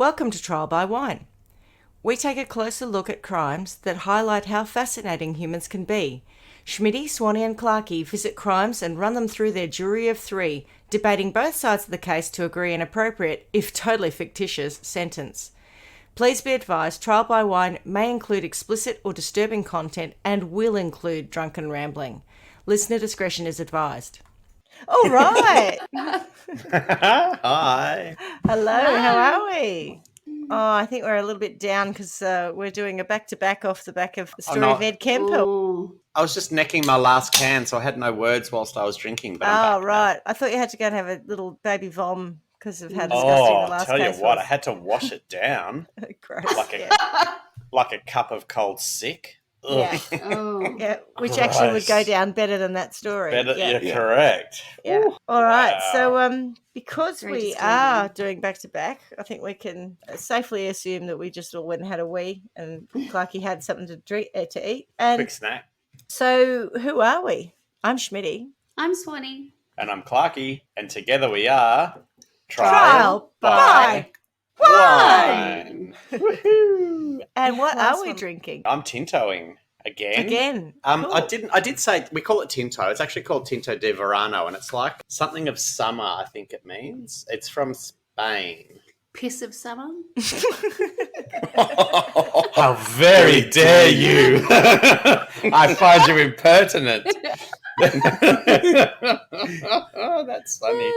Welcome to Trial by Wine. We take a closer look at crimes that highlight how fascinating humans can be. Schmitty, Swanee and Clarky visit crimes and run them through their jury of three, debating both sides of the case to agree an appropriate, if totally fictitious, sentence. Please be advised, Trial by Wine may include explicit or disturbing content and will include drunken rambling. Listener discretion is advised. All right. Hi. Hello, how are we? Oh, I think we're a little bit down because we're doing a back-to-back off the back of the story of Ed Kemper. I was just necking my last can, so I had no words whilst I was drinking. But I'm back right. now. I thought you had to go and have a little baby vom because of how disgusting the last tell case you what, was. I had to wash it down Gross. like a cup of cold sick. Yeah. Yeah, which actually would go down better than that story. Better, yeah, correct. Yeah. All right. Wow. So, because Very we disturbing. are doing back to back, I think we can safely assume that we just all went and had a wee, and Clarky had something to drink to eat. And Quick snack. so, who are we? I'm Schmitty. I'm Swanee. And I'm Clarky, and together we are Trial by Wine. Woohoo! And what Nice are we one. drinking? I'm tintoing again. Cool. I did say we call it Tinto. It's actually called Tinto de Verano, and it's like something of summer, I think it means. It's from Spain. Piss of summer. How very dare you! I find you impertinent. That's funny.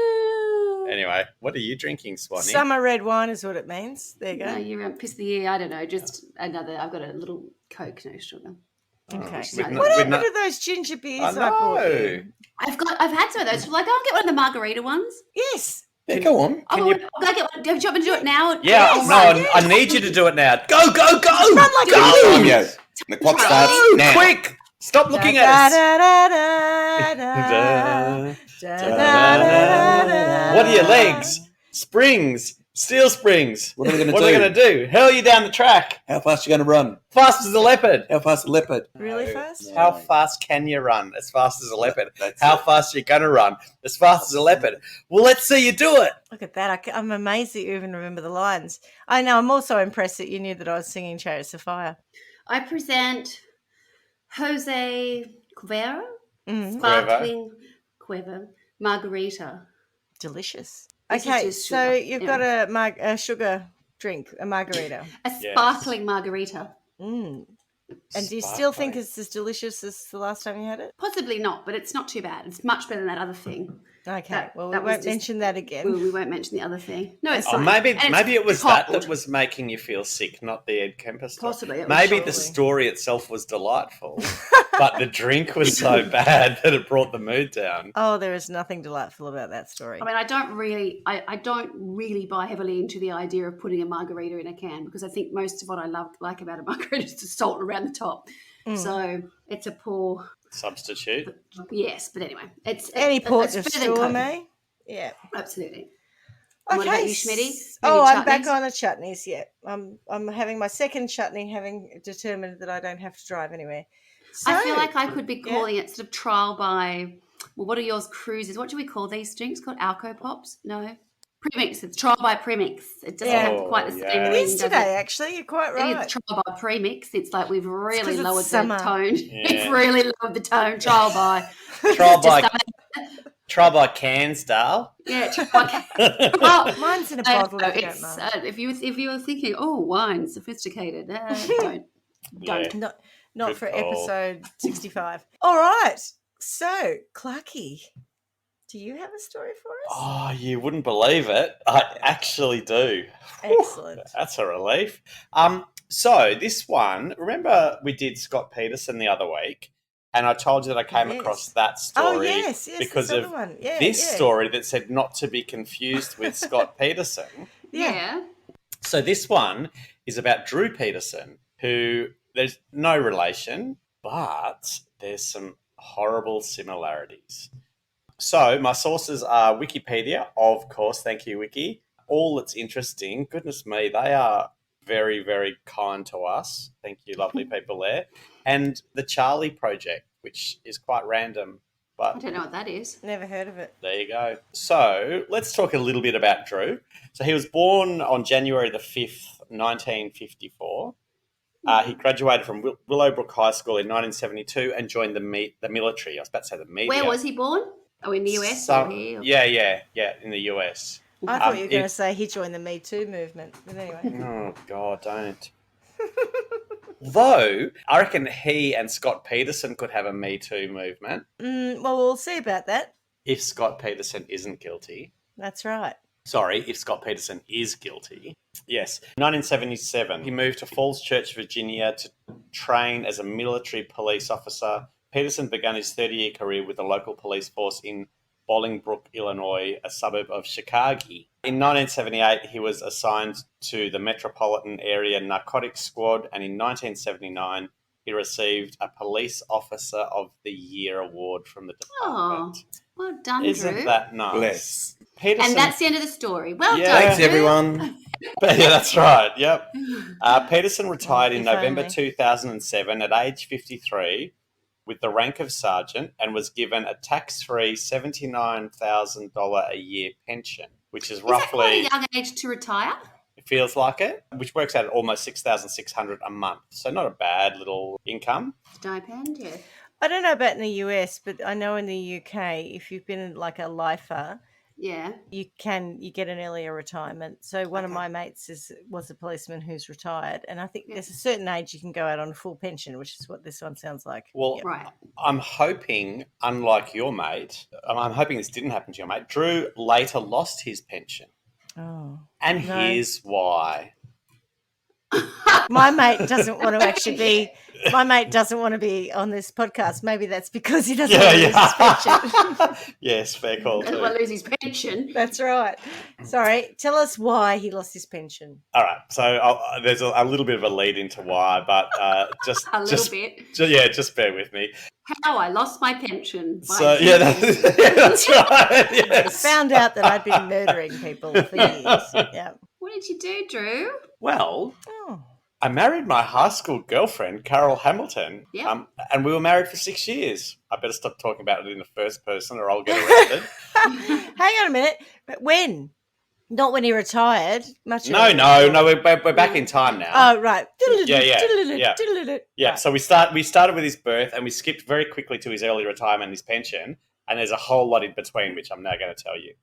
Anyway, what are you drinking, Swanee? Summer red wine is what it means. There you No, go. you're piss of the year. I don't know. Just another. I've got a little Coke, no sugar. Okay. With What happened no- to those ginger beers I I bought know. you? I've had some of those. Like, go and get one of the margarita ones. Yes. Yeah, go on. I'll go get one. Do you want me to do it now? Yeah, Yes, no, yes. I need you to do it now. Go, go, go! Run like go! a Time, yo. The clock starts Go, now. quick! Stop looking at us. What are your legs? Springs. Steel springs. What are we going What are to we do? going to do? Hurl you down the track. How fast are you going to run? Fast as a leopard. How fast a leopard? Really No. fast? No. How fast can you run? As fast as a leopard. That's How it. fast are you going to run? As fast as a leopard. Well, let's see you do it. Look at that. I'm amazed that you even remember the lines. I know. I'm also impressed that you knew that I was singing Chariots of Fire. I present Jose Cuervo, Mm. sparkling Cuervo margarita. Delicious. This is Okay, just so sugar. you've Yeah. got a sugar drink, a margarita. A sparkling margarita. Mm. And do you still think Sparkling. it's as delicious as the last time you had it? Possibly not, but it's not too bad. It's much better than that other thing. Okay, That- well, we that was won't just- mention that again. We won't mention the other thing. No, it's Oh, fine. maybe And it's maybe it was that cold. was making you feel sick, not the Ed Kemper stuff. Possibly. It was Maybe surely. the story itself was delightful, but the drink was so bad that it brought the mood down. Oh, there is nothing delightful about that story. I mean, I don't really buy heavily into the idea of putting a margarita in a can because I think most of what I like about a margarita is the salt around the top. Mm. So it's a poor, Substitute. yes. But anyway, Any port it's of better than storm, Coke. eh? Yeah. Absolutely. And what about you, Schmitty? Oh, Any I'm back chutneys? on the chutneys. Yeah, I'm having my second chutney, having determined that I don't have to drive anywhere. So, I feel like I could be yeah. calling it sort of trial by. Well, what are yours? Cruises. What do we call these drinks? Called Alco Pops? No. Premix. It's trial by premix. It doesn't Yeah. have quite the Oh, same yeah. It ring, is does today. Actually, you're quite It right. is trial by premix. It's like we've 'cause really it's lowered summer. the tone. Yeah. We've really lowered the tone. Trial by. Trial Just by Cansdale. yeah. Trial by. Well, Mine's in a I bottle. don't If know, you don't it's, mind. if you were thinking, oh, wine, sophisticated, don't. Yeah. Not Good for call. episode 65. All right. So, Clarky, do you have a story for us? Oh, you wouldn't believe it. I actually do. Excellent. That's a relief. So this one, remember we did Scott Peterson the other week, and I told you that I came Yes. across that story Oh, yes. because this of other one. Yeah, this yeah. story that said not to be confused with Scott Peterson. Yeah. So this one is about Drew Peterson, who there's no relation, but there's some horrible similarities. So my sources are Wikipedia, of course, thank you, Wiki. All that's interesting, goodness me, they are very, very kind to us. Thank you, lovely people there. And the Charlie Project, which is quite random I But don't know what that is. Never heard of it. there you go. So let's talk a little bit about Drew. So he was born on January the 5th, 1954. He graduated from Willowbrook High School in 1972 and joined the military. I was about to say the media. Where was he born? Oh, in the US So- or here? Yeah, in the US. I thought you were going to it- say he joined the Me Too movement. But anyway. Oh, God, don't. Though, I reckon he and Scott Peterson could have a Me Too movement Well, we'll see about that. if Scott Peterson isn't guilty. That's right. Sorry, if Scott Peterson is guilty. Yes. 1977, he moved to Falls Church, Virginia to train as a military police officer. Peterson began his 30-year career with the local police force in Bolingbrook, Illinois, a suburb of Chicago. In 1978, he was assigned to the Metropolitan Area Narcotics Squad, and in 1979, he received a Police Officer of the Year award from the department. Well done, Isn't Drew. that nice? Bless. Peterson, And that's the end of the story. Well Yeah. done, Thanks, Drew. everyone. yeah, that's right. Yep. Peterson retired in If November only. 2007 at age 53 with the rank of sergeant and was given a tax-free $79,000 a year pension, which is Is that quite roughly, a young age to retire? it feels like it, which works out at almost $6,600 a month. So not a bad little income. Stipend, yeah. I don't know about in the US, but I know in the UK, if you've been like a lifer, Yeah. you get an earlier retirement. So one of Okay. my mates was a policeman who's retired, and I think Yeah. there's a certain age you can go out on a full pension, which is what this one sounds like. Well, Yep. Right. I'm hoping, unlike your mate, I'm hoping this didn't happen to your mate. Drew later lost his pension. Oh, And No. here's why. my mate doesn't want to actually be. My mate doesn't want to be on this podcast. Maybe that's because he doesn't want to lose his pension. Yes, fair call Doesn't too. want to lose his pension. That's right. Sorry, tell us why he lost his pension. All right, so there's a little bit of a lead into why, but just A little bit. just bear with me. How I lost my pension. by So yeah, that's right. Yes. Found out that I'd been murdering people for years. Yeah. What did you do, Drew? Well, Oh. I married my high school girlfriend, Carol Hamilton. Yeah. And we were married for 6 years. I better stop talking about it in the first person, or I'll get arrested. Hang on a minute. But when? Not when he retired. Much No, earlier. we're back in time now. Oh, right. Yeah. Yeah, Right. so we started with his birth, and we skipped very quickly to his early retirement and his pension, and there's a whole lot in between, which I'm now going to tell you.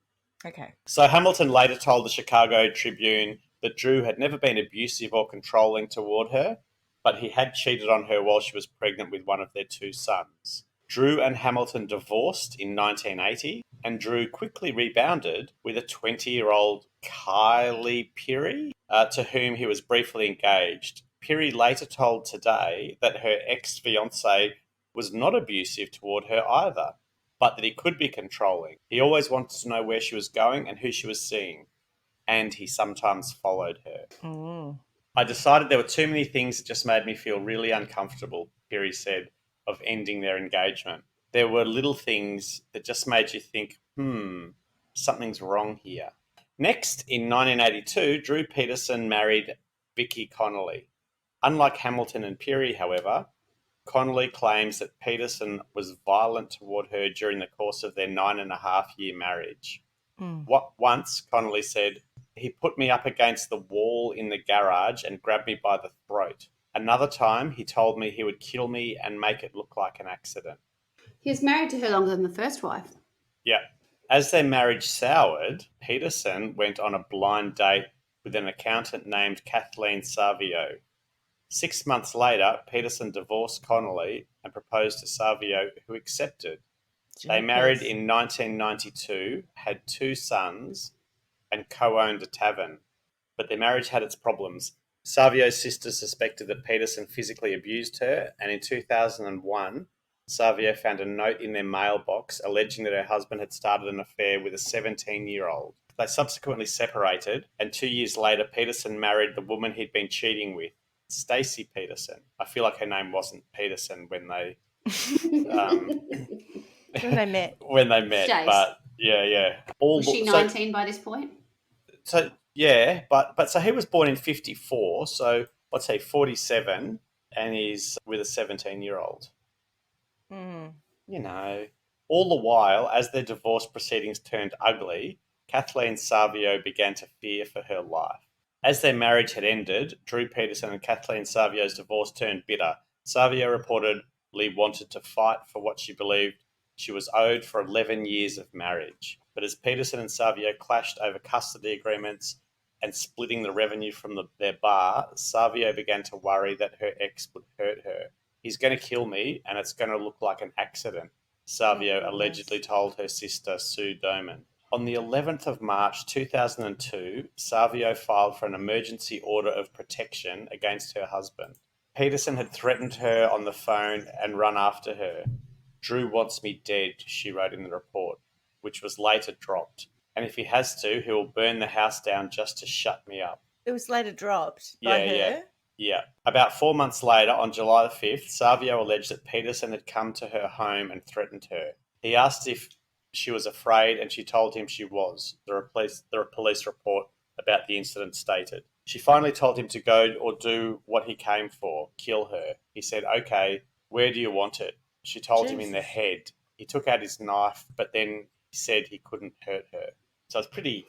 Okay. So Hamilton later told the Chicago Tribune that Drew had never been abusive or controlling toward her, but he had cheated on her while she was pregnant with one of their two sons. Drew and Hamilton divorced in 1980, and Drew quickly rebounded with a 20-year-old Kylie Pirrie, to whom he was briefly engaged. Pirrie later told Today that her ex-fiancé was not abusive toward her either, but that he could be controlling. He always wanted to know where she was going and who she was seeing, and he sometimes followed her. Mm. I decided there were too many things that just made me feel really uncomfortable, Pirrie said, of ending their engagement. There were little things that just made you think, something's wrong here. Next, in 1982, Drew Peterson married Vicky Connolly. Unlike Hamilton and Pirrie, however, Connolly claims that Peterson was violent toward her during the course of their 9.5-year marriage. Once, Connolly said, he put me up against the wall in the garage and grabbed me by the throat. Another time, he told me he would kill me and make it look like an accident. He was married to her longer than the first wife. Yeah. As their marriage soured, Peterson went on a blind date with an accountant named Kathleen Savio. 6 months later, Peterson divorced Connolly and proposed to Savio, who accepted. They married in 1992, had 2 sons, and co-owned a tavern. But their marriage had its problems. Savio's sister suspected that Peterson physically abused her, and in 2001, Savio found a note in their mailbox alleging that her husband had started an affair with a 17-year-old. They subsequently separated, and 2 years later, Peterson married the woman he'd been cheating with, Stacey Peterson. I feel like her name wasn't Peterson when they When they met. Stace. but yeah. Was she 19 by this point? So yeah, but so he was born in 54, so let's say 47, and he's with a 17-year-old. Mm. You know, All the while, as their divorce proceedings turned ugly, Kathleen Savio began to fear for her life. As their marriage had ended, Drew Peterson and Kathleen Savio's divorce turned bitter. Savio reportedly wanted to fight for what she believed she was owed for 11 years of marriage. But as Peterson and Savio clashed over custody agreements and splitting the revenue from their bar, Savio began to worry that her ex would hurt her. "He's going to kill me, and it's going to look like an accident," Savio allegedly told her sister, Sue Doman. On the 11th of March 2002, Savio filed for an emergency order of protection against her husband. Peterson had threatened her on the phone and run after her. "Drew wants me dead," she wrote in the report, which was later dropped. "And if he has to, he will burn the house down just to shut me up." It was later dropped by her. Yeah. About 4 months later, on July the 5th, Savio alleged that Peterson had come to her home and threatened her. He asked if she was afraid, and she told him she was, the police report about the incident stated. She finally told him to go or do what he came for, kill her. He said, "Okay, where do you want it?" She told him in the head. He took out his knife, but then he said he couldn't hurt her. So it's pretty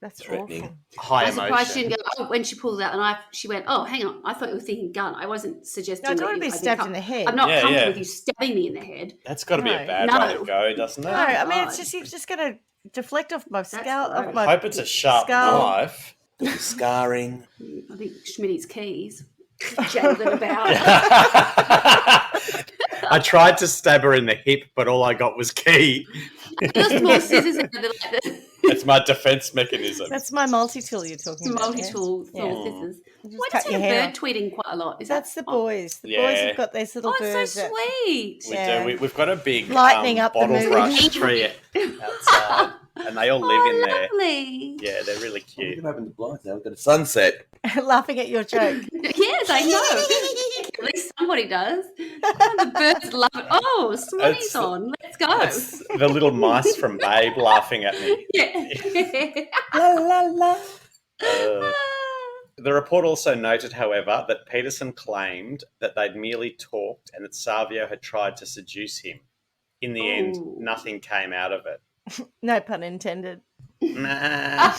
That's threatening. awful. high I'm surprised she emotion. didn't go, when she pulled out the knife, she went, "Oh, hang on, I thought you were thinking gun. I wasn't suggesting No, I don't that want to be I'd stabbed com- in the head. I'm not Yeah, comfortable yeah. with you stabbing me in the head." That's got to be a No. bad No. way to go, doesn't it? No, I mean, God. it's just, you're just going to deflect off my scalp. gross. Off my I hope it's a sharp skull. knife. The scarring. I think Schmitty's keys jangled it about. I tried to stab her in the hip, but all I got was key. Those small scissors in there, like the It's my defense mechanism. That's my multi-tool you're talking about. multi-tool Yeah. small scissors. Just Why cut does your have a hair bird off. tweeting quite a lot? Is That's that the boys. The boys Yeah. have got these little Oh, it's birds. so that- sweet. We Yeah. do. We've got a big Lightening up the bottle mood. brush tree outside, and they all live in there. Lovely. Yeah, they're really You cute. can open the blinds now. We've got a sunset. laughing at your joke. Yes, I know. At least somebody does. The birds love it. Oh, Swanny's It's- on. Let's go. It's the little mice from Babe laughing at me. Yeah. La la la. The report also noted, however, that Peterson claimed that they'd merely talked and that Savio had tried to seduce him. In the end, Ooh. nothing came out of it. No pun intended. Nah.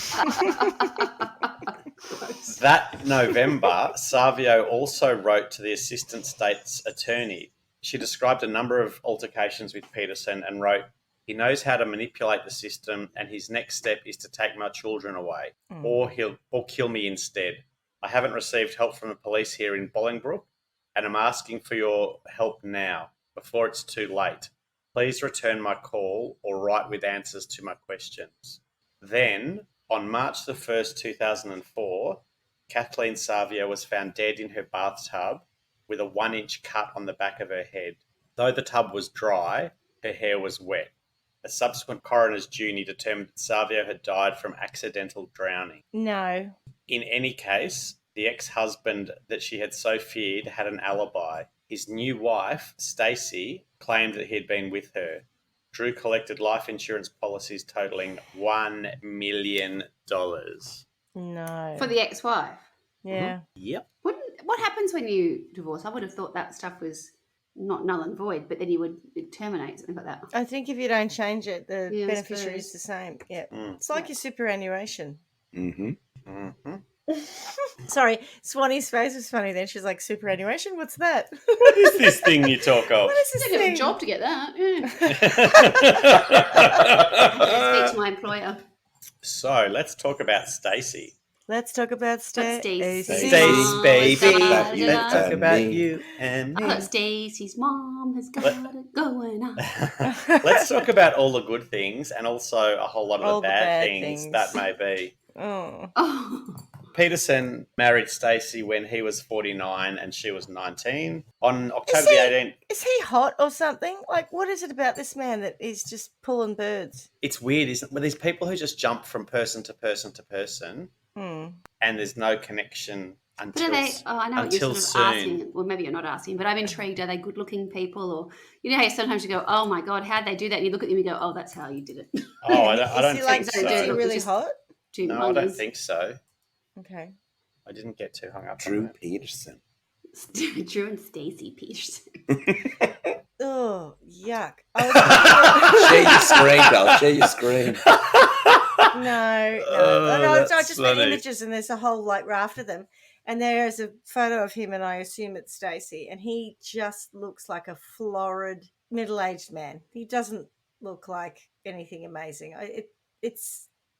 That November, Savio also wrote to the assistant state's attorney. She described a number of altercations with Peterson and wrote, "He knows how to manipulate the system, and his next step is to take my children away, or kill me instead. I haven't received help from the police here in Bolingbroke, and I'm asking for your help now, before it's too late. Please return my call or write with answers to my questions." Then, on March the 1st, 2004, Kathleen Savio was found dead in her bathtub with a 1-inch cut on the back of her head. Though the tub was dry, her hair was wet. A subsequent coroner's jury determined that Savio had died from accidental drowning. No. In any case, the ex-husband that she had so feared had an alibi. His new wife, Stacey, claimed that he had been with her. Drew collected life insurance policies totaling $1 million. No. For the ex-wife. Yeah. Yep. What happens when you divorce? I would have thought that stuff was not null and void, but then you would terminate something like that. I think if you don't change it, the Yeah, I beneficiary is suppose. the same. Yeah. Mm. It's like your superannuation. Mm-hmm. Mm-hmm. Sorry, Swanee's face was funny then. She's like, superannuation? What's that? What is this thing you talk of? What is this I didn't have thing? a job to get that. Yeah. I had to speak to my employer. So let's talk about Stacey. Let's talk about Stacey. Stacey, baby. Let's talk about you and I thought Stacey's mom has got it going on. Let's talk about all the good things and also a whole lot of All the the bad bad things things. that may be. Oh. Oh, Peterson married Stacey when he was 49 and she was 19. On October Is the he- 18th, Is he hot or something? Like, what is it about this man that he's just pulling birds? it's weird, isn't it? With these people who just jump from person to person to person Hmm. and there's no connection but until, are they? Oh, I know what you're until sort of soon. asking. Well, maybe you're not asking, but I'm intrigued. Are they good-looking people, or you know how sometimes you go, "Oh my God, how'd they do that?" And you look at them and you go, "Oh, that's how you did it." Oh, I don't Is he like think so. is he really Just- hot? Two No, I don't mongers. think so. Okay. I didn't get too hung up on Drew that. Peterson. Drew and Stacey Peterson. Oh, yuck. I Share your screen, Belle. Share your screen. I that's just put funny. images and there's a whole like raft of them. And there's a photo of him and I assume it's Stacey. And he just looks like a florid middle-aged man. He doesn't look like anything amazing.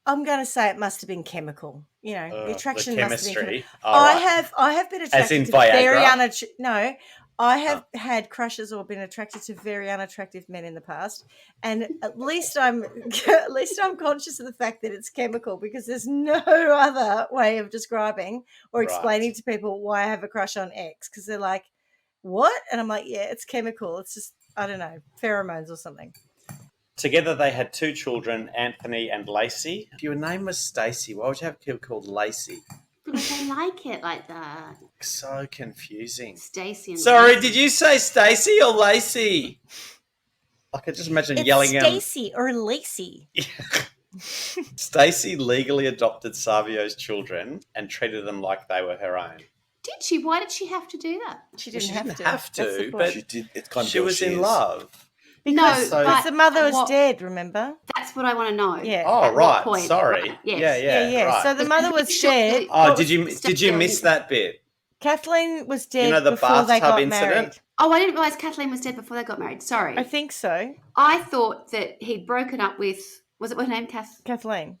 I'm going to say it must have been chemical. You know, the attraction the must have been chemical. chemistry. All right. I have been attracted in to very Viagra? no. I have had crushes or been attracted to very unattractive men in the past, and at least I'm conscious of the fact that it's chemical because there's no other way of describing or explaining Right. to people why I have a crush on X because they're like, "What?" And I'm like, "Yeah, it's chemical. It's just I don't know, pheromones or something." Together they had 2 children, Anthony and Lacey. If your name was Stacey, why would you have a kid called Lacey? Because I like it like that. So confusing. Stacey and Sorry, Lacey. did you say Stacey or Lacey? I could just imagine It's yelling at Stacey or Lacey. Stacey legally adopted Savio's children and treated them like they were her own. Did she? Why did she have to do that? She Well, didn't she have didn't to. have to, That's the but point. She did. It's kind of She was in love. Because No, but the mother was what- dead, remember? That's what I want to know. Yeah. Oh, At what right. point? Sorry. Right, yes. Yeah. Right. So the mother was Sure. dead. Oh, What did you miss that bit? Kathleen was dead You know the before they bathtub got incident? married. Oh, I didn't realise Kathleen was dead before they got married. Sorry. I think so. I thought that he'd broken up with, was it what her name? Kathleen.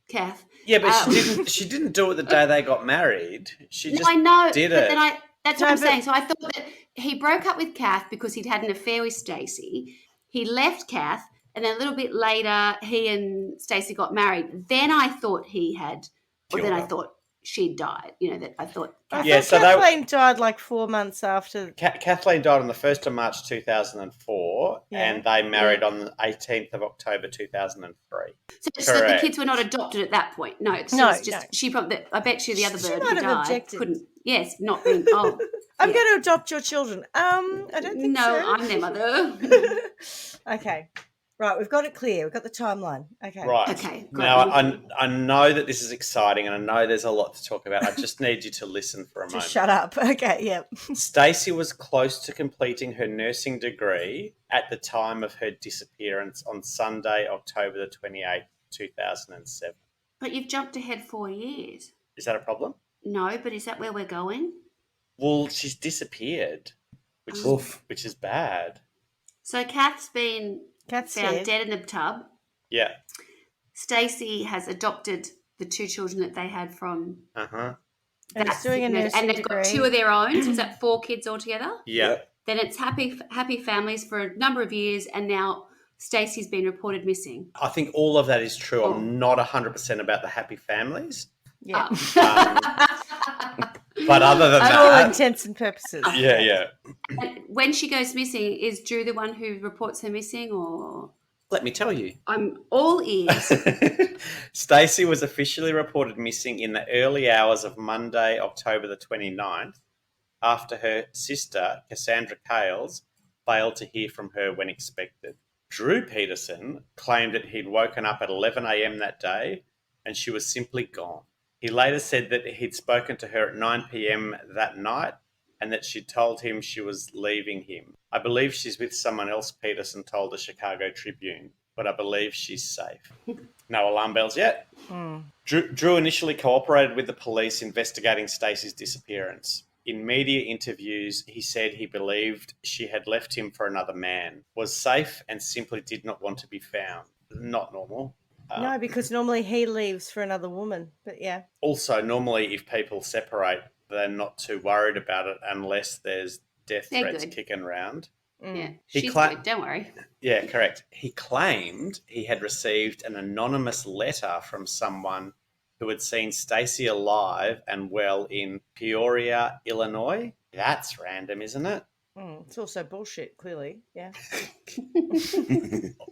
Kath. Yeah, but Um, she didn't do it the day they got married. She No, just I know, did but it. then that's what No, I'm but- saying. So I thought that he broke up with Kath because he'd had an affair with Stacey. He left Kath, and then a little bit later, he and Stacey got married. Then I thought he had, or Killed then I her. thought she'd died. You know, that I thought. I Yeah, thought so they- Kathleen died like 4 months after. Kathleen died on the 1st of March 2004, Yeah. and they married on the 18th of October 2003. So the Correct. kids were not adopted at that point. No, it's No, just no. she probably. I bet you the other She bird might who have died objected. couldn't. Yes, not being. Oh, I'm yeah. going to adopt your children. I don't think No, so. I'm their mother. Okay. Right, we've got it clear. We've got the timeline. Okay. Right. Okay, got Now, it. I know that this is exciting, and I know there's a lot to talk about. I just need you to listen for a moment. Just shut up. Okay, yep. Stacey was close to completing her nursing degree at the time of her disappearance on Sunday, October the 28th, 2007. But you've jumped ahead 4 years. Is that a problem? No, but is that where we're going? Well, she's disappeared, which Oof. is bad. So Kath's been Cat's found dead. dead in the tub. Yeah. Stacey has adopted the 2 children that they had from. Uh-huh. And he's doing a nursing and they've got degree. 2 of their own. So is that 4 kids altogether? Yeah. Then it's happy families for a number of years, and now Stacey's been reported missing. I think all of that is true. Oh. I'm not 100% about the happy families. Yeah. But other than For all that, intents and purposes. yeah. And when she goes missing, is Drew the one who reports her missing, or Let me tell you. I'm all ears? Stacey was officially reported missing in the early hours of Monday, October the 29th, after her sister, Cassandra Cales, failed to hear from her when expected. Drew Peterson claimed that he'd woken up at 11 a.m. that day and she was simply gone. He later said that he'd spoken to her at 9 p.m. that night and that she'd told him she was leaving him. I believe she's with someone else, Peterson told the Chicago Tribune, but I believe she's safe. No alarm bells yet. Drew initially cooperated with the police investigating Stacey's disappearance. In media interviews, he said he believed she had left him for another man, was safe and simply did not want to be found. Not normal. No, because normally he leaves for another woman. But yeah. Also, normally if people separate, they're not too worried about it unless there's death They're threats good. kicking around. Yeah, He she's cla- good. Don't worry. Yeah, correct. He claimed he had received an anonymous letter from someone who had seen Stacey alive and well in Peoria, Illinois. That's random, isn't it? It's also bullshit, clearly. Yeah.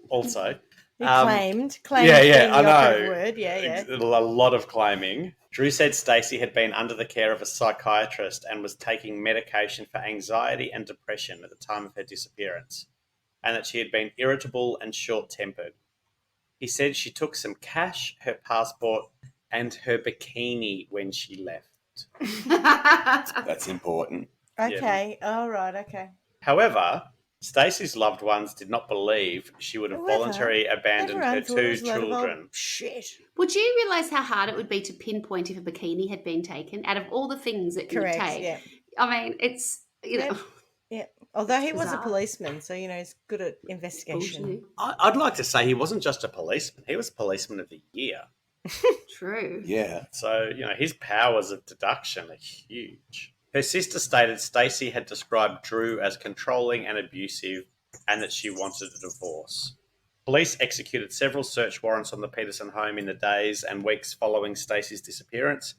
Also, He claimed yeah, being the I operative know. word. Yeah. A lot of claiming. Drew said Stacey had been under the care of a psychiatrist and was taking medication for anxiety and depression at the time of her disappearance, and that she had been irritable and short-tempered. He said she took some cash, her passport, and her bikini when she left. That's important. Okay. All right. Okay. However, Stacey's loved ones did not believe she would have voluntarily abandoned her Everyone thought it 2 was a load of old children. shit. Would you realise how hard it would be to pinpoint if a bikini had been taken out of all the things it could Correct, take? yeah. I mean, it's, you know, Yeah. Although he was a bizarre. policeman, so, he's good at investigation. bullshit. I'd like to say he wasn't just a policeman, he was Policeman of the Year. True. Yeah. So, his powers of deduction are huge. Her sister stated Stacey had described Drew as controlling and abusive and that she wanted a divorce. Police executed several search warrants on the Peterson home in the days and weeks following Stacey's disappearance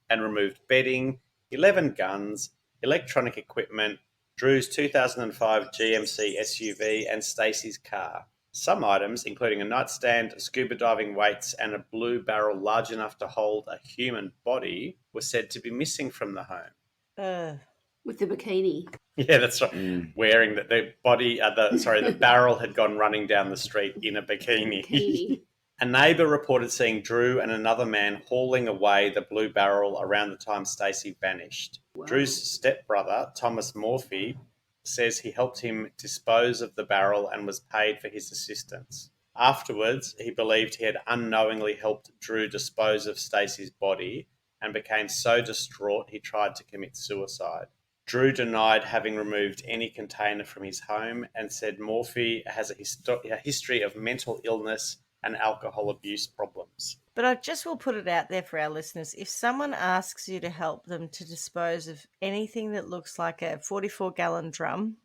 and removed bedding, 11 guns, electronic equipment, Drew's 2005 GMC SUV and Stacey's car. Some items, including a nightstand, scuba diving weights, and a blue barrel large enough to hold a human body, were said to be missing from the home. With the bikini. Yeah, that's right. Wearing the body, the barrel had gone running down the street in a bikini. A neighbour reported seeing Drew and another man hauling away the blue barrel around the time Stacey vanished. Wow. Drew's stepbrother, Thomas Morphy, says he helped him dispose of the barrel and was paid for his assistance. Afterwards, he believed he had unknowingly helped Drew dispose of Stacey's body and became so distraught he tried to commit suicide. Drew denied having removed any container from his home and said Morphy has a history of mental illness and alcohol abuse problems. But I just will put it out there for our listeners. If someone asks you to help them to dispose of anything that looks like a 44-gallon drum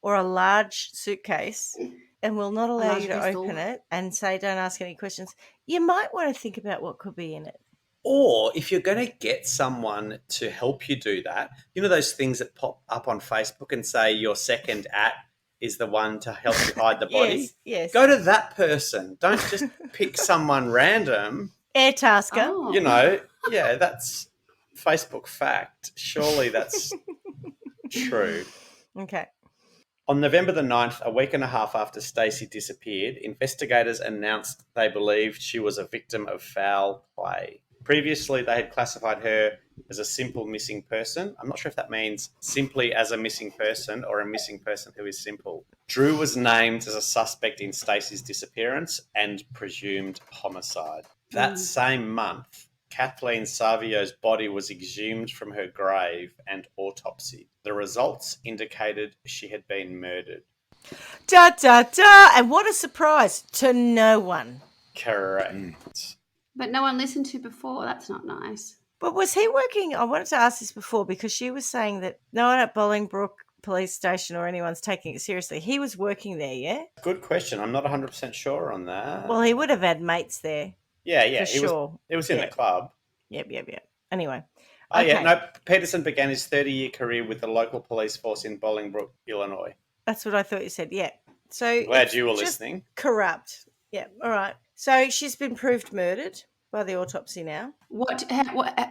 or a large suitcase and will not allow you to open it and say don't ask any questions, you might want to think about what could be in it. Or if you're going to get someone to help you do that, those things that pop up on Facebook and say your second at is the one to help you hide the body. Yes. Go to that person. Don't just pick someone random. Airtasker. Oh. That's Facebook fact. Surely that's true. Okay. On November the 9th, a week and a half after Stacey disappeared, investigators announced they believed she was a victim of foul play. Previously, they had classified her as a simple missing person. I'm not sure if that means simply as a missing person or a missing person who is simple. Drew was named as a suspect in Stacey's disappearance and presumed homicide. That same month, Kathleen Savio's body was exhumed from her grave and autopsied. The results indicated she had been murdered. Da, da, da. And what a surprise to no one. Correct. But no one listened to before. That's not nice. But was he working? I wanted to ask this before because she was saying that no one at Bolingbroke Police Station or anyone's taking it seriously. He was working there, yeah? Good question. I'm not 100% sure on that. Well, he would have had mates there. Yeah. For sure. It was in the club. Yep. Anyway. Oh, okay. yeah. No, Peterson began his 30-year career with the local police force in Bolingbroke, Illinois. That's what I thought you said, yeah. So glad you were listening. Corrupt. Yeah, all right. So she's been proved murdered by the autopsy now. What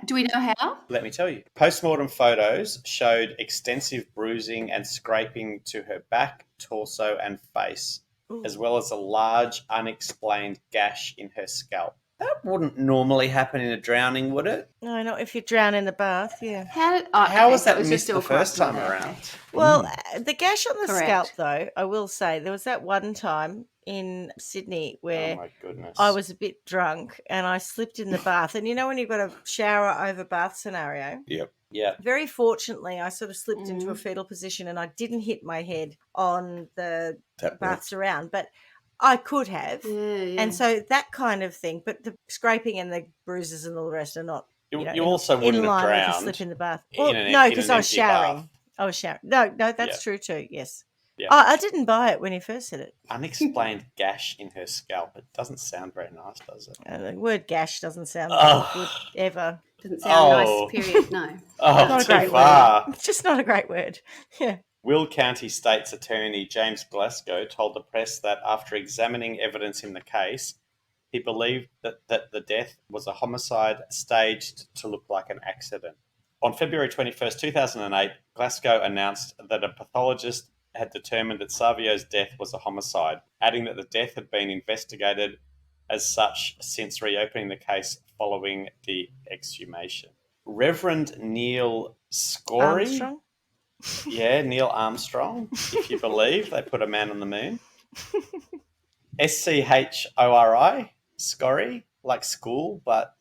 do we know how? Let me tell you. Postmortem photos showed extensive bruising and scraping to her back, torso, and face, as well as a large, unexplained gash in her scalp. That wouldn't normally happen in a drowning, would it? No, not if you drown in the bath, yeah. How was that missed the first time around? Well, the gash on the Correct. scalp, though, I will say, there was that one time in Sydney where Oh, my goodness. I was a bit drunk and I slipped in the bath. And you know when you've got a shower over bath scenario? Yep. Yeah. Very fortunately, I sort of slipped into a fetal position and I didn't hit my head on the baths around, but I could have. Yeah. And so that kind of thing, but the scraping and the bruises and all the rest are not You also wouldn't in have line with a drowned slip in the bath. in Well, an- no, in because an I was empty showering. bath. I was showering. No, that's true too, yes. Yeah. I didn't buy it when you first said it. Unexplained gash in her scalp. It doesn't sound very nice, does it? The word gash doesn't sound good ever. Doesn't sound Oh. nice, period, no. Oh, Not a too great far. word. It's just not a great word. Yeah. Will County State's Attorney James Glasgow told the press that after examining evidence in the case, he believed that the death was a homicide staged to look like an accident. On February 21st, 2008, Glasgow announced that a pathologist had determined that Savio's death was a homicide, adding that the death had been investigated as such since reopening the case following the exhumation. Reverend Neil Scory? Armstrong? Yeah, Neil Armstrong, if you believe. They put a man on the moon. Schori, Scori, like school, but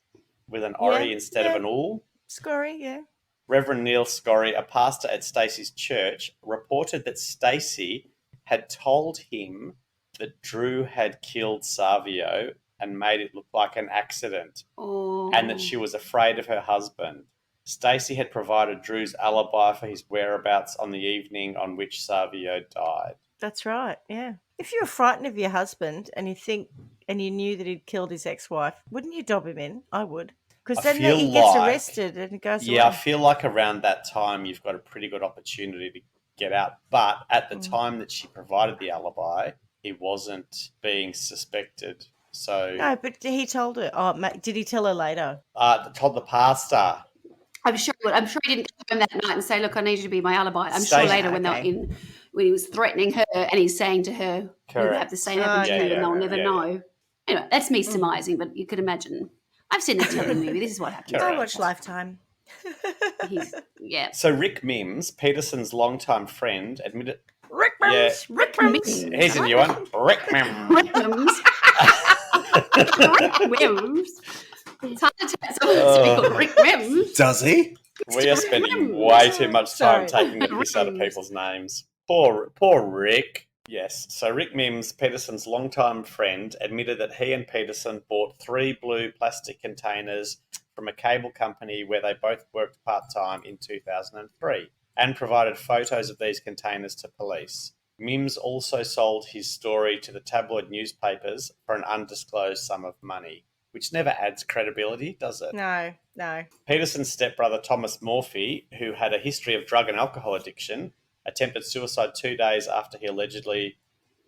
with an Ori instead of an ool. Scory, yeah. Reverend Neil Scori, a pastor at Stacey's church, reported that Stacey had told him that Drew had killed Savio and made it look like an accident, and that she was afraid of her husband. Stacey had provided Drew's alibi for his whereabouts on the evening on which Savio died. That's right, yeah. If you were frightened of your husband and you knew that he'd killed his ex-wife, wouldn't you dob him in? I would. Because then he gets arrested and he goes away. Yeah, I feel like around that time you've got a pretty good opportunity to get out. But at the time that she provided the alibi, he wasn't being suspected. So No, but he told her. Oh, did he tell her later? Told the pastor. I'm sure he didn't go home that night and say, "Look, I need you to be my alibi." I'm sure later when he was threatening her and he's saying to her, "You will have the same happen to you, and they'll never know." Anyway, that's me surmising, but you could imagine. I've seen the telly movie. This is what happens. I watch Lifetime. So Rick Mims, Peterson's longtime friend, admitted. Rick Mims. Rick Mims. Here's a new one. Rick Mims. Rick Mims. Rick Mims. It's hard to tell someone to be called Rick Mims. Does he? We are spending way too much time taking the piss out of people's names. Poor Rick. Yes. So Rick Mims, Peterson's longtime friend, admitted that he and Peterson bought 3 blue plastic containers from a cable company where they both worked part-time in 2003 and provided photos of these containers to police. Mims also sold his story to the tabloid newspapers for an undisclosed sum of money, which never adds credibility, does it? No. Peterson's stepbrother, Thomas Morphy, who had a history of drug and alcohol addiction, attempted suicide 2 days after he allegedly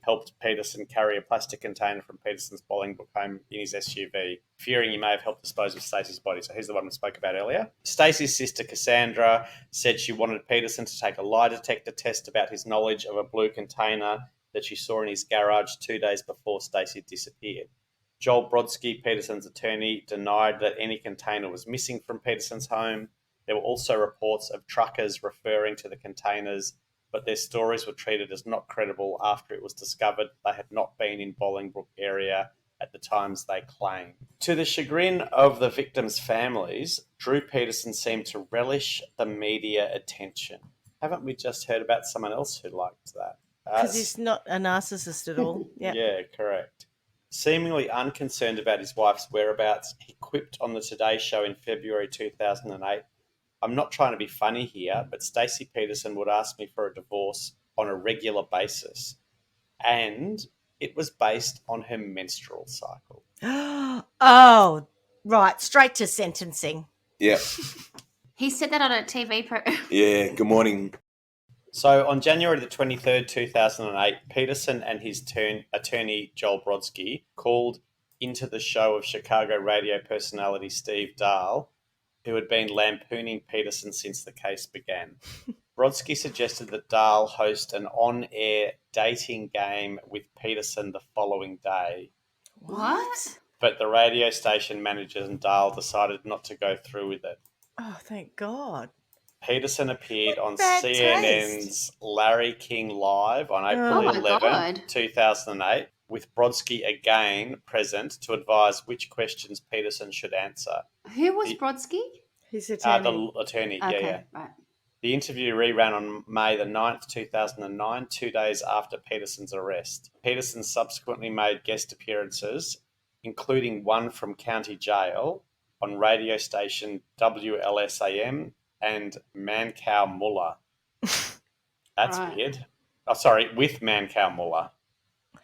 helped Peterson carry a plastic container from Peterson's Bolingbrook home in his SUV, fearing he may have helped dispose of Stacey's body. So here's the one we spoke about earlier. Stacey's sister, Cassandra, said she wanted Peterson to take a lie detector test about his knowledge of a blue container that she saw in his garage 2 days before Stacey disappeared. Joel Brodsky, Peterson's attorney, denied that any container was missing from Peterson's home. There were also reports of truckers referring to the containers, but their stories were treated as not credible after it was discovered they had not been in Bolingbrook area at the times they claimed. To the chagrin of the victims' families, Drew Peterson seemed to relish the media attention. Haven't we just heard about someone else who liked that? Because he's not a narcissist at all. Yeah, correct. Seemingly unconcerned about his wife's whereabouts, he quipped on the Today Show in February 2008, "I'm not trying to be funny here, but Stacey Peterson would ask me for a divorce on a regular basis. And it was based on her menstrual cycle." Oh, right. Straight to sentencing. Yeah. He said that on a TV program. Yeah. Good morning. So on January the 23rd, 2008, Peterson and his attorney, Joel Brodsky, called into the show of Chicago radio personality Steve Dahl, who had been lampooning Peterson since the case began. Brodsky suggested that Dahl host an on-air dating game with Peterson the following day. What? But the radio station manager and Dahl decided not to go through with it. Oh, thank God. Peterson appeared on bad CNN's taste. Larry King Live on April 11, 2008, with Brodsky again present to advise which questions Peterson should answer. Who was Brodsky? His attorney. The attorney, Okay, yeah. right. The interview reran on May the 9th, 2009, 2 days after Peterson's arrest. Peterson subsequently made guest appearances, including one from County Jail, on radio station WLSAM and Mancow Muller. That's weird. Oh, sorry, with Mancow Muller.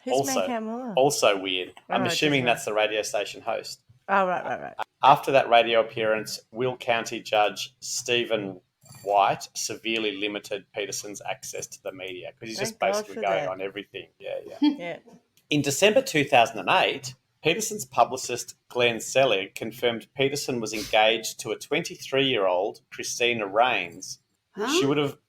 Who's Mancow Muller? Also weird. I'm right, assuming that's the radio station host. Oh, right. After that radio appearance, Will County Judge Stephen White severely limited Peterson's access to the media because he's just basically going on everything. Yeah. In December 2008, Peterson's publicist Glenn Selig confirmed Peterson was engaged to a 23-year-old Christina Rains. Huh?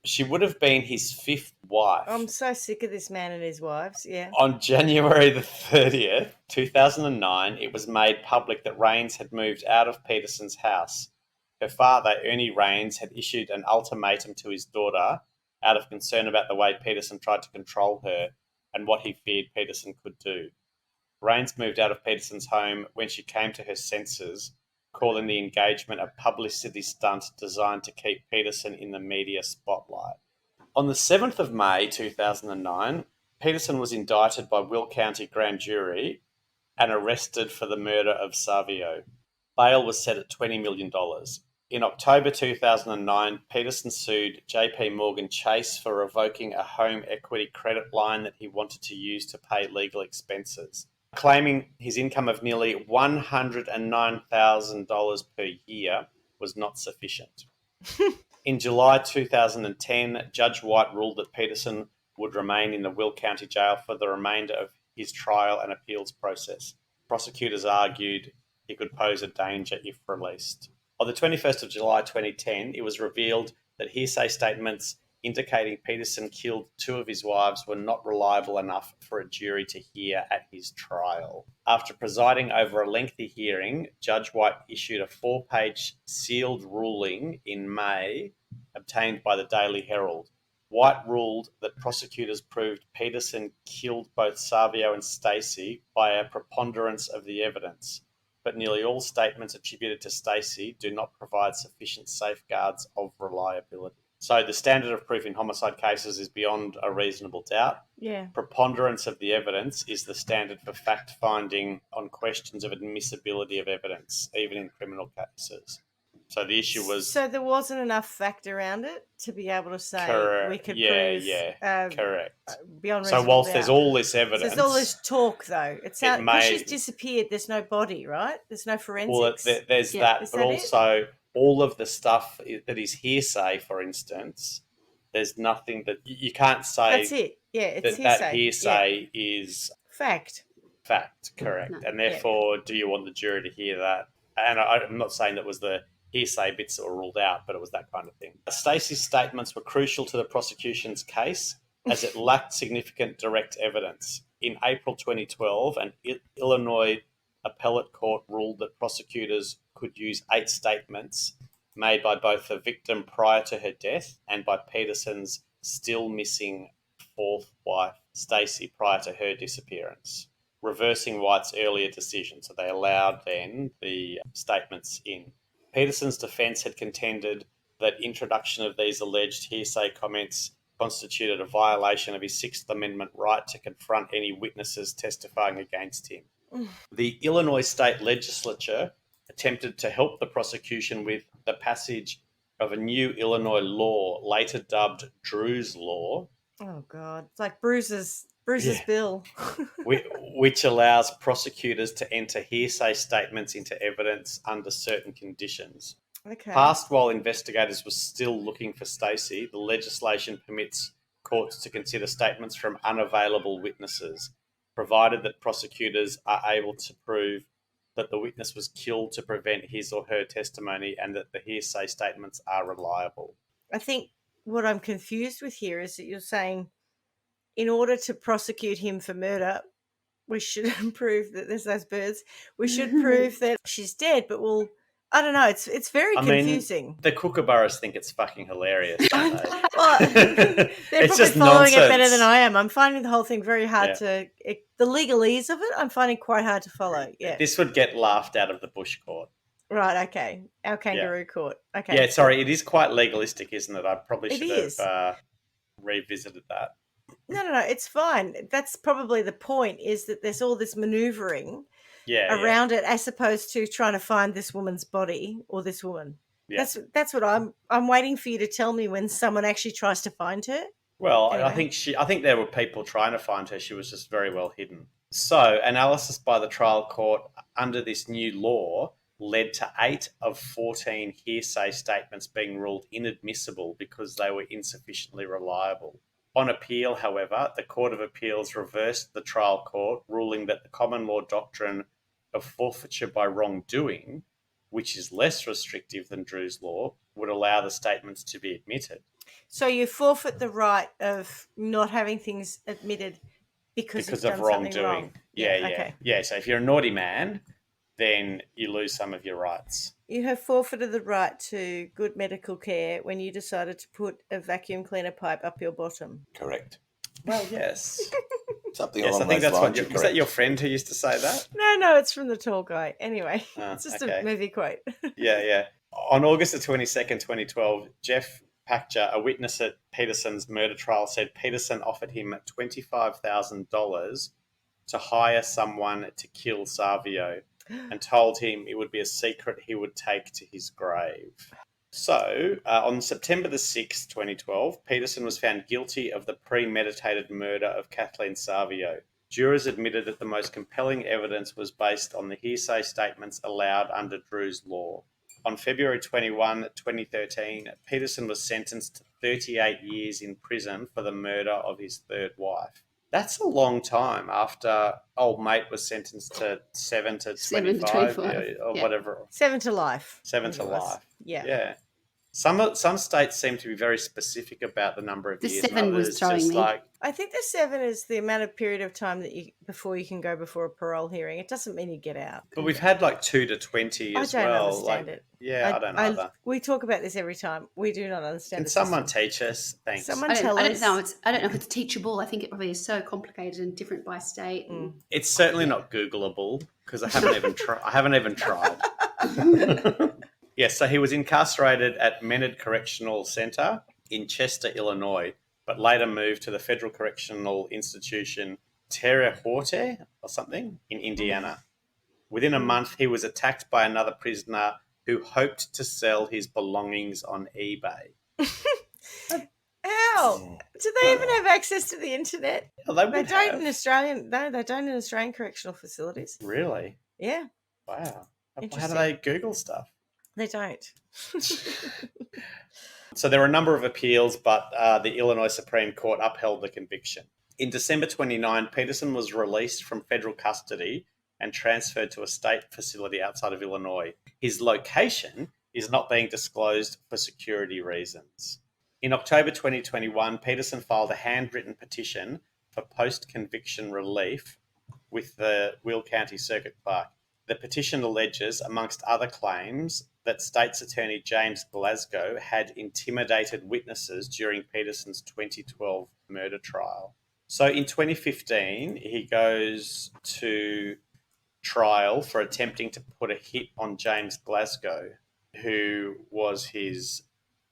She would have been his 5th wife. I'm so sick of this man and his wives, yeah. On January the 30th, 2009, it was made public that Rains had moved out of Peterson's house. Her father, Ernie Rains, had issued an ultimatum to his daughter out of concern about the way Peterson tried to control her and what he feared Peterson could do. Rains moved out of Peterson's home when she came to her senses, calling the engagement a publicity stunt designed to keep Peterson in the media spotlight. On the 7th of May 2009, Peterson was indicted by Will County Grand Jury and arrested for the murder of Savio. Bail was set at $20 million. In October 2009, Peterson sued JP Morgan Chase for revoking a home equity credit line that he wanted to use to pay legal expenses, claiming his income of nearly $109,000 per year was not sufficient. In July 2010, Judge White ruled that Peterson would remain in the Will County Jail for the remainder of his trial and appeals process. Prosecutors argued he could pose a danger if released. On the 21st of July 2010, it was revealed that hearsay statements indicating Peterson killed 2 of his wives were not reliable enough for a jury to hear at his trial. After presiding over a lengthy hearing, Judge White issued a 4-page sealed ruling in May, obtained by the Daily Herald. White ruled that prosecutors proved Peterson killed both Savio and Stacey by a preponderance of the evidence, but nearly all statements attributed to Stacey do not provide sufficient safeguards of reliability. So the standard of proof in homicide cases is beyond a reasonable doubt. Yeah. Preponderance of the evidence is the standard for fact-finding on questions of admissibility of evidence, even in criminal cases. So the issue was... So there wasn't enough fact around it to be able to say correct. We could prove... correct. Beyond so reasonable whilst doubt. there's all this evidence... So there's all this talk, though. It's because she's disappeared, there's no body, right? There's no forensics. Well, there's that, but also... all of the stuff that is hearsay, for instance, there's nothing that you can't say. That's it. Yeah, it's hearsay. That hearsay is fact. Fact, correct. No. And therefore, do you want the jury to hear that? And I'm not saying that was the hearsay bits that were ruled out, but it was that kind of thing. Stacey's statements were crucial to the prosecution's case as it lacked significant direct evidence. In April 2012, an Illinois appellate court ruled that prosecutors could use 8 statements made by both the victim prior to her death and by Peterson's still missing 4th wife, Stacey, prior to her disappearance, reversing White's earlier decision. So they allowed then the statements in. Peterson's defence had contended that introduction of these alleged hearsay comments constituted a violation of his 6th Amendment right to confront any witnesses testifying against him. The Illinois state legislature attempted to help the prosecution with the passage of a new Illinois law, later dubbed Drew's Law. Oh, God. It's like Bruce's bill. which allows prosecutors to enter hearsay statements into evidence under certain conditions. Okay. Passed while investigators were still looking for Stacey, the legislation permits courts to consider statements from unavailable witnesses, provided that prosecutors are able to prove that the witness was killed to prevent his or her testimony and that the hearsay statements are reliable. I think what I'm confused with here is that you're saying in order to prosecute him for murder, we should prove that there's those birds. We should prove that she's dead, but I don't know. It's very confusing. The Kookaburras think it's fucking hilarious, don't they? Well, they're it's probably just following nonsense. it better than I am. I'm finding the whole thing very hard the legalese of it, I'm finding quite hard to follow. Yeah. This would get laughed out of the Bush court. Right, okay. Our kangaroo court. Okay. Yeah, sorry, it is quite legalistic, isn't it? I probably should have revisited that. No, it's fine. That's probably the point, is that there's all this manoeuvring around it as opposed to trying to find this woman's body or this woman. Yeah. That's what I'm waiting for you to tell me when someone actually tries to find her. Well, anyway. I think there were people trying to find her. She was just very well hidden. So, analysis by the trial court under this new law led to 8 of 14 hearsay statements being ruled inadmissible because they were insufficiently reliable. On appeal, however, the Court of Appeals reversed the trial court, ruling that the common law doctrine of forfeiture by wrongdoing, which is less restrictive than Drew's law, would allow the statements to be admitted. So you forfeit the right of not having things admitted because of wrongdoing. Wrong. Yeah. So if you're a naughty man, then you lose some of your rights. You have forfeited the right to good medical care when you decided to put a vacuum cleaner pipe up your bottom. Correct. Well, yes. Something Yes, I along think those that's lines. what. Was that your friend who used to say that? No, it's from the tall guy. Anyway, it's just okay. a movie quote. Yeah. On August the 22nd, 2012, Jeff Pachter, a witness at Peterson's murder trial, said Peterson offered him $25,000 to hire someone to kill Savio and told him it would be a secret he would take to his grave. So, on September the 6th, 2012, Peterson was found guilty of the premeditated murder of Kathleen Savio. Jurors admitted that the most compelling evidence was based on the hearsay statements allowed under Drew's law. On February 21, 2013, Peterson was sentenced to 38 years in prison for the murder of his third wife. That's a long time after old mate was sentenced to 7 to 25 or whatever. 7 to life. 7 to life. Yeah. Some states seem to be very specific about the number of years. The 7 was throwing me. I think the 7 is the amount of period of time that before you can go before a parole hearing. It doesn't mean you get out. But we've had 2 to 20 as well. I don't understand it. Yeah, I don't either. We talk about this every time. We do not understand. Can someone teach us? Thanks. Someone tell us. I don't know if it's teachable. I think it probably is so complicated and different by state. It's certainly not Googleable because I haven't even tried. Yes, so he was incarcerated at Menard Correctional Center in Chester, Illinois, but later moved to the Federal Correctional Institution Terre Haute or something in Indiana. Within a month, he was attacked by another prisoner who hoped to sell his belongings on eBay. How? Do they even have access to the internet? Well, they don't in Australian. No, they don't in Australian correctional facilities. Really? Yeah. Wow. How do they Google stuff? They don't. So there were a number of appeals, but the Illinois Supreme Court upheld the conviction. In December 29, Peterson was released from federal custody and transferred to a state facility outside of Illinois. His location is not being disclosed for security reasons. In October 2021, Peterson filed a handwritten petition for post-conviction relief with the Will County Circuit Clerk. The petition alleges, amongst other claims, that State's Attorney James Glasgow had intimidated witnesses during Peterson's 2012 murder trial. So in 2015, he goes to trial for attempting to put a hit on James Glasgow, who was his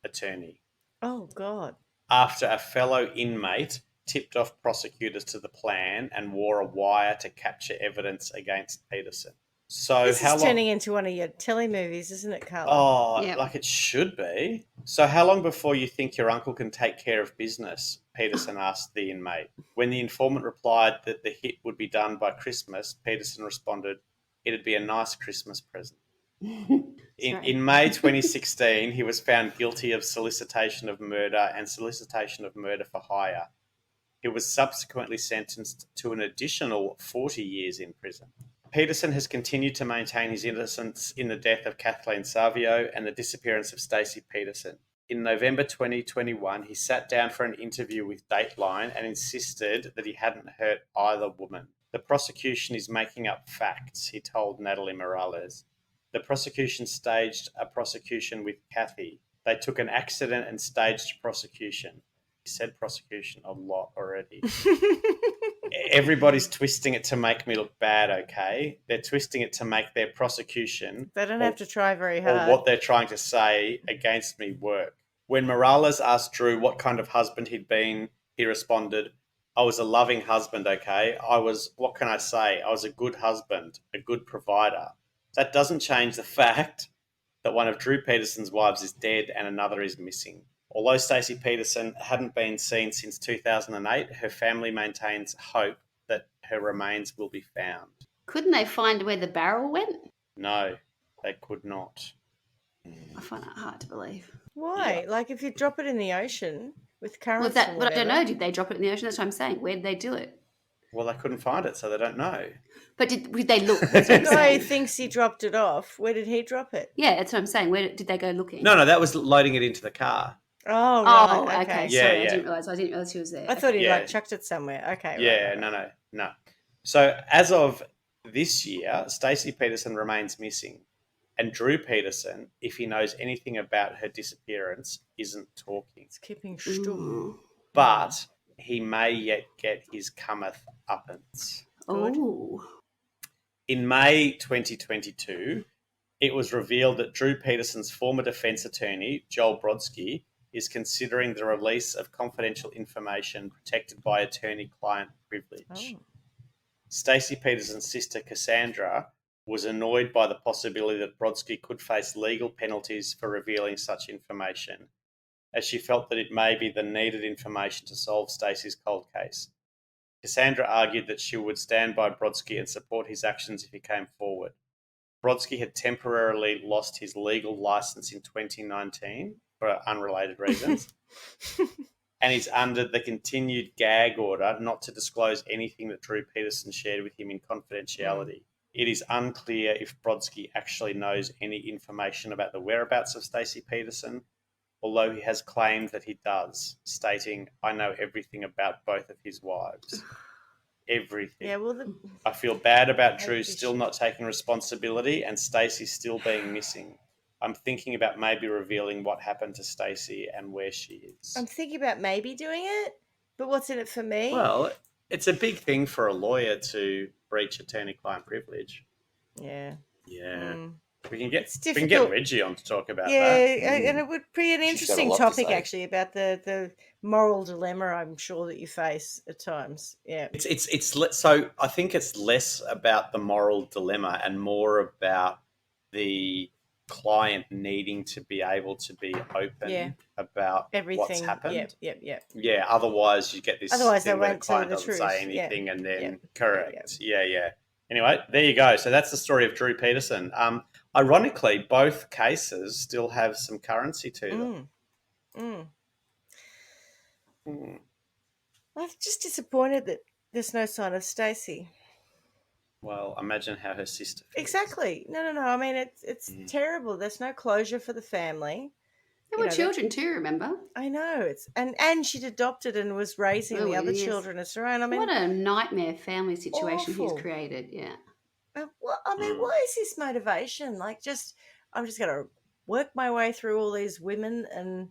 attorney. Oh, God. After a fellow inmate tipped off prosecutors to the plan and wore a wire to capture evidence against Peterson. So this is turning into one of your telly movies, isn't it, Carla? Oh, yep. Like it should be. So how long before you think your uncle can take care of business? Peterson asked the inmate. When the informant replied that the hit would be done by Christmas, Peterson responded, "It'd be a nice Christmas present." In May 2016, he was found guilty of solicitation of murder and solicitation of murder for hire. He was subsequently sentenced to an additional 40 years in prison. Peterson has continued to maintain his innocence in the death of Kathleen Savio and the disappearance of Stacey Peterson. In November 2021, he sat down for an interview with Dateline and insisted that he hadn't hurt either woman. The prosecution is making up facts, he told Natalie Morales. The prosecution staged a prosecution with Kathy. They took an accident and staged prosecution. He said prosecution a lot already. Everybody's twisting it to make me look bad, okay? They're twisting it to make their prosecution... They don't have to try very hard. ...or what they're trying to say against me work. When Morales asked Drew what kind of husband he'd been, he responded, "I was a loving husband, okay? What can I say? I was a good husband, a good provider." That doesn't change the fact that one of Drew Peterson's wives is dead and another is missing. Although Stacey Peterson hadn't been seen since 2008, her family maintains hope that her remains will be found. Couldn't they find where the barrel went? No, they could not. I find that hard to believe. Why? Yeah. Like if you drop it in the ocean with currents but I don't know. Did they drop it in the ocean? That's what I'm saying. Where did they do it? Well, they couldn't find it, so they don't know. But did they look? The guy who thinks he dropped it off, where did he drop it? Yeah, that's what I'm saying. Where did they go looking? No, that was loading it into the car. Oh, right. Okay. Yeah, sorry, yeah. I didn't realize he was there. I thought he chucked it somewhere. Okay. Yeah, right. No. So as of this year, Stacey Peterson remains missing. And Drew Peterson, if he knows anything about her disappearance, isn't talking. It's keeping stumm. But he may yet get his cometh uppance. Oh. In May 2022, it was revealed that Drew Peterson's former defence attorney, Joel Brodsky, is considering the release of confidential information protected by attorney-client privilege. Oh. Stacey Peterson's sister, Cassandra, was annoyed by the possibility that Brodsky could face legal penalties for revealing such information, as she felt that it may be the needed information to solve Stacey's cold case. Cassandra argued that she would stand by Brodsky and support his actions if he came forward. Brodsky had temporarily lost his legal license in 2019 for unrelated reasons, and is under the continued gag order not to disclose anything that Drew Peterson shared with him in confidentiality. It is unclear if Brodsky actually knows any information about the whereabouts of Stacey Peterson, although he has claimed that he does, stating, "I know everything about both of his wives." Everything. Yeah, well, I feel bad about Drew still not taking responsibility and Stacey still being missing. I'm thinking about maybe revealing what happened to Stacey and where she is. I'm thinking about maybe doing it, but what's in it for me? Well, it's a big thing for a lawyer to breach attorney-client privilege. Yeah. Yeah. We can get Reggie on to talk about that. Yeah, and it would be an interesting topic actually about the moral dilemma I'm sure that you face at times. Yeah. It's so I think it's less about the moral dilemma and more about the client needing to be able to be open about everything. What's happened. Yep. Yeah, otherwise you get this otherwise thing they where won't the client tell the doesn't truth. say anything and then correct. Yep. Yeah. Anyway, there you go. So that's the story of Drew Peterson. Ironically, both cases still have some currency to them. I'm just disappointed that there's no sign of Stacey. Well, imagine how her sister feels. Exactly. No. I mean, it's terrible. There's no closure for the family. There were children too, remember? I know. And she'd adopted and was raising the other children as her own. I mean, what a nightmare family situation he's created. Yeah. Well, I mean, what is his motivation? Like, I'm just going to work my way through all these women and,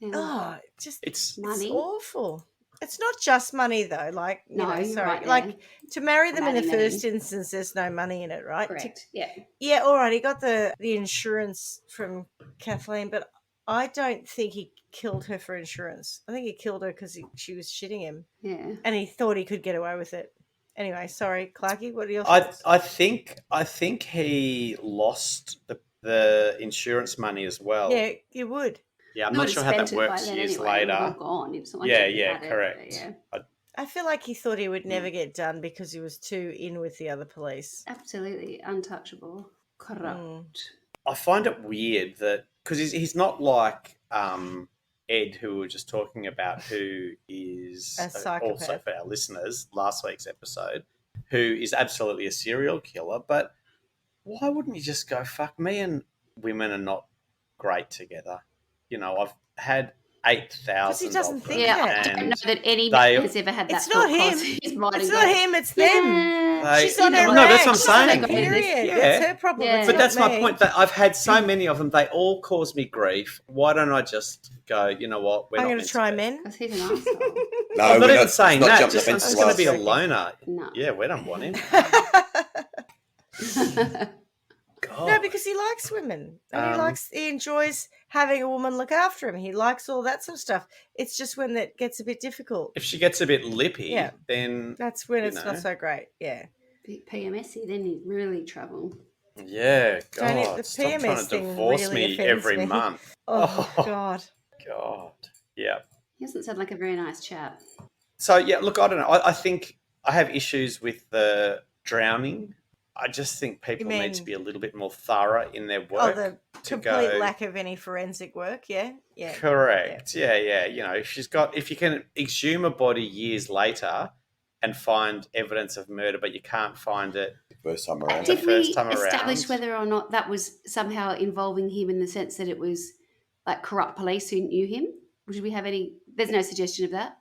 it's money. It's awful. It's not just money, though. Like, right, like, to marry them in the first instance, there's no money in it, right? Correct, yeah. Yeah, all right, he got the insurance from Kathleen, but I don't think he killed her for insurance. I think he killed her because she was shitting him. Yeah. And he thought he could get away with it. Anyway, sorry, Clarky, what are your thoughts? I think he lost the insurance money as well. Yeah, you would. Yeah, I'm not sure how that works years later. All gone. Correct. I feel like he thought he would never get done because he was too in with the other police. Absolutely untouchable. Corrupt. I find it weird that because he's not like Ed, who we were just talking about, who is also for our listeners, last week's episode, who is absolutely a serial killer. But why wouldn't you just go, fuck, me and women are not great together? You know, I've had 8,000 because he doesn't think that. I don't know that any man has ever had that. It's not him. It's not him. It's them. She's on her no, that's what I'm saying. Period. That's her problem. Yeah. But that's my point. That I've had so many of them. They all cause me grief. Why don't I just go, you know what? I'm going to try men. Because he's an asshole. No, I'm not even saying that. Just I'm just going to be a loner. No. Yeah, we don't want him. God. No, because he likes women. And he enjoys having a woman look after him. He likes all that sort of stuff. It's just when that gets a bit difficult. If she gets a bit lippy, then that's when it's not so great. Yeah. Bit PMSy, then he's really trouble. Yeah, God. The Stop PMS trying to divorce really me every month. Oh, God. God. Yeah. He doesn't sound like a very nice chap. So, yeah, look, I don't know. I think I have issues with the drowning. I just think people need to be a little bit more thorough in their work. The complete lack of any forensic work, yeah. Correct, yeah. You know, if you can exhume a body years later and find evidence of murder, but you can't find it first time around. Did we establish whether or not that was somehow involving him in the sense that it was like corrupt police who knew him? Did we have any? There's no suggestion of that.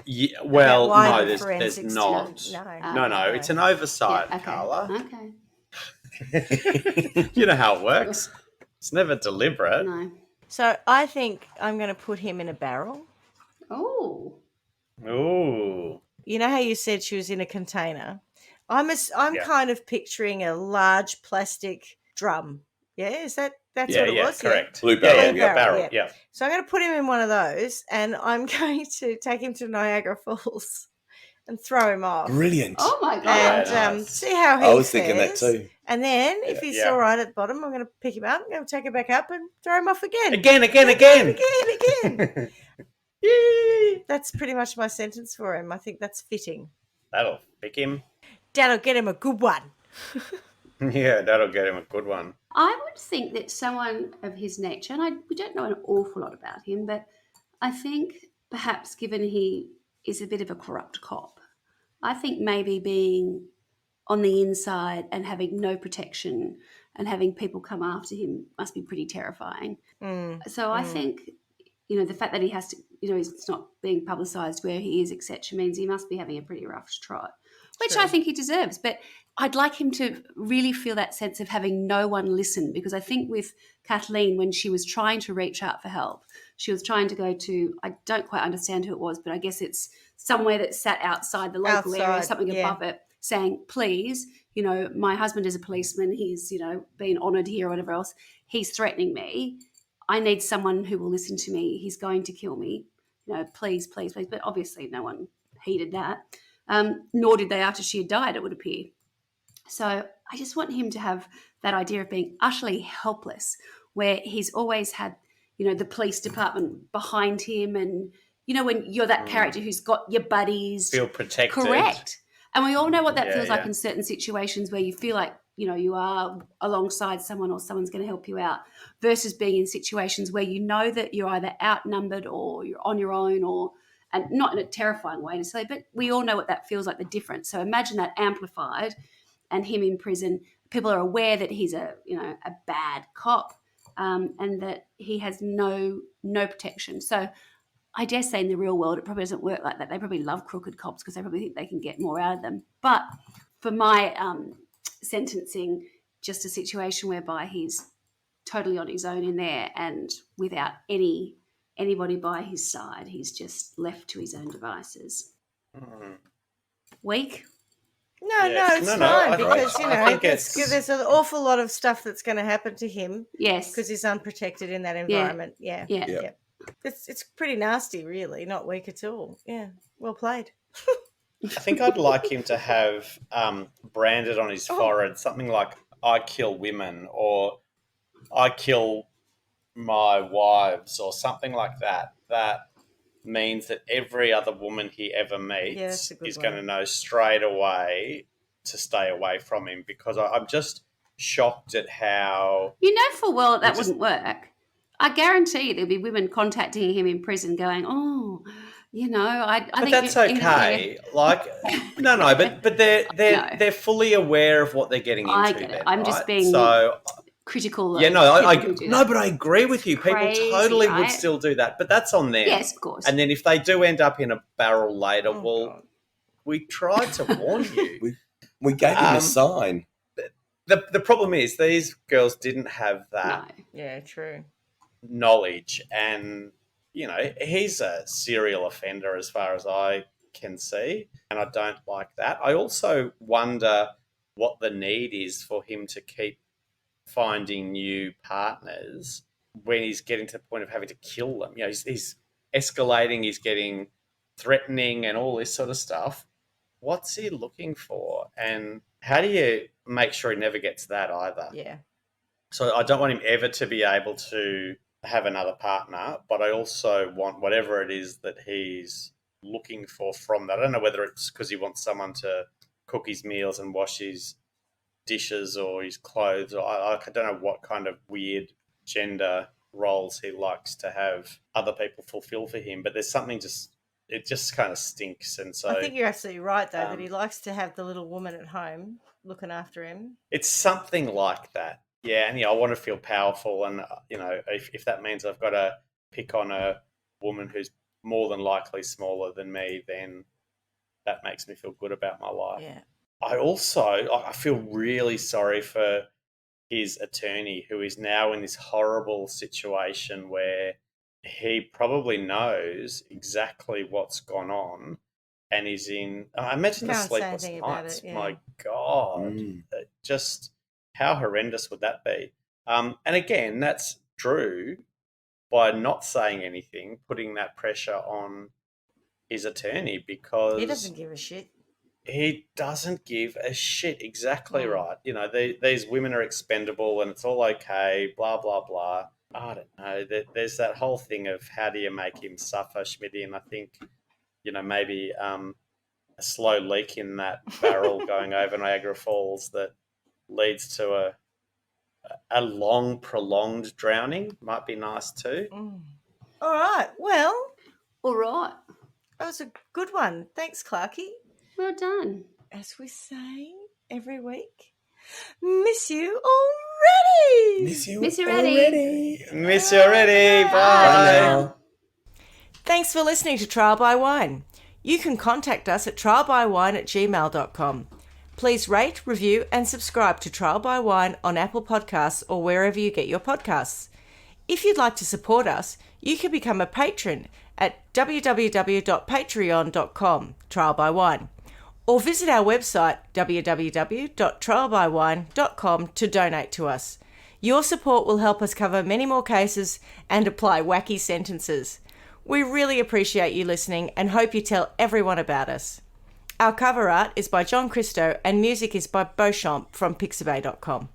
Yeah, well, no, there's not. No. No, it's an oversight, okay. Carla. Okay. You know how it works. It's never deliberate. No. So I think I'm going to put him in a barrel. Oh. Ooh. You know how you said she was in a container? I'm kind of picturing a large plastic drum. Yeah, that's what it was? Correct. Blue barrel, Blue barrel. Yeah. So I'm going to put him in one of those, and I'm going to take him to Niagara Falls and throw him off. Brilliant. Oh my god. And nice. see how he I was fares. thinking that too. And then if he's all right at the bottom, I'm going to pick him up, I'm going to take him back up and throw him off again. Again. That's pretty much my sentence for him. I think that's fitting. That'll pick him. That'll get him a good one. Yeah, that'll get him a good one. I would think that someone of his nature, and we don't know an awful lot about him, but I think perhaps given he is a bit of a corrupt cop, I think maybe being on the inside and having no protection and having people come after him must be pretty terrifying. So I think, the fact that he has to, it's not being publicised where he is, etc., means he must be having a pretty rough trot, which I think he deserves. But I'd like him to really feel that sense of having no one listen, because I think with Kathleen, when she was trying to reach out for help, she was trying to go to, I don't quite understand who it was, but I guess it's somewhere that sat outside the local area, something above it, saying, please, my husband is a policeman. He's, been honoured here or whatever else. He's threatening me. I need someone who will listen to me. He's going to kill me. Please, please, please. But obviously no one heeded that. Nor did they after she had died, it would appear. So I just want him to have that idea of being utterly helpless, where he's always had, the police department behind him, and, when you're that character who's got your buddies. Feel protected. Correct. And we all know what that feels like in certain situations where you feel like, you are alongside someone or someone's going to help you out, versus being in situations where you know that you're either outnumbered or you're on your own, and not in a terrifying way necessarily, but we all know what that feels like, the difference. So imagine that amplified, and him in prison. People are aware that he's a bad cop, and that he has no protection. So I dare say in the real world, it probably doesn't work like that. They probably love crooked cops because they probably think they can get more out of them. But for my sentencing, just a situation whereby he's totally on his own in there and without anybody by his side. He's just left to his own devices. Weak? No, it's fine because, there's an awful lot of stuff that's going to happen to him. Yes. Because he's unprotected in that environment. Yeah. It's pretty nasty, really, not weak at all. Yeah, well played. I think I'd like him to have branded on his forehead something like "I kill women" or "I kill my wives" or something like that. That means that every other woman he ever meets is going to know straight away to stay away from him, because I'm just shocked at how... You know full well that wouldn't work. I guarantee there'll be women contacting him in prison going, I but think that's okay. Like, but they're fully aware of what they're getting into. I get it. I'm just being critical. But I agree with you. People totally would still do that, but that's on them. Yes, of course. And then if they do end up in a barrel later, we tried to warn you. we gave him a sign. The problem is these girls didn't have that. No. Yeah, true. Knowledge, and he's a serial offender as far as I can see, and I don't like that. I also wonder what the need is for him to keep finding new partners when he's getting to the point of having to kill them. He's escalating, he's getting threatening and all this sort of stuff. What's he looking for, and how do you make sure he never gets that either? Yeah. So I don't want him ever to be able to have another partner, but I also want whatever it is that he's looking for from that. I don't know whether it's because he wants someone to cook his meals and wash his dishes or his clothes. I don't know what kind of weird gender roles he likes to have other people fulfill for him, but there's something it just kind of stinks. And so I think you're absolutely right, though, that he likes to have the little woman at home looking after him. It's something like that. Yeah, and I want to feel powerful, and if that means I've got to pick on a woman who's more than likely smaller than me, then that makes me feel good about my life. Yeah. I feel really sorry for his attorney, who is now in this horrible situation where he probably knows exactly what's gone on and is in, I imagine, the sleepless nights. My God, just how horrendous would that be? And again, that's Drew, by not saying anything, putting that pressure on his attorney, because he doesn't give a shit. He doesn't give a shit. Exactly right. You know, these women are expendable and it's all okay, blah, blah, blah. I don't know. There's that whole thing of how do you make him suffer, Schmitty? And I think, you know, maybe a slow leak in that barrel going over Niagara Falls that leads to a long, prolonged drowning might be nice too. All right. Well. All right. That was a good one. Thanks, Clarky. Well done. As we say every week, miss you already. Miss you already. Miss you already. Bye. Thanks for listening to Trial by Wine. You can contact us at trialbywine@gmail.com. Please rate, review and subscribe to Trial by Wine on Apple Podcasts or wherever you get your podcasts. If you'd like to support us, you can become a patron at www.patreon.com, Trial by Wine, or visit our website www.trialbywine.com to donate to us. Your support will help us cover many more cases and apply wacky sentences. We really appreciate you listening and hope you tell everyone about us. Our cover art is by John Christo and music is by Beauchamp from pixabay.com.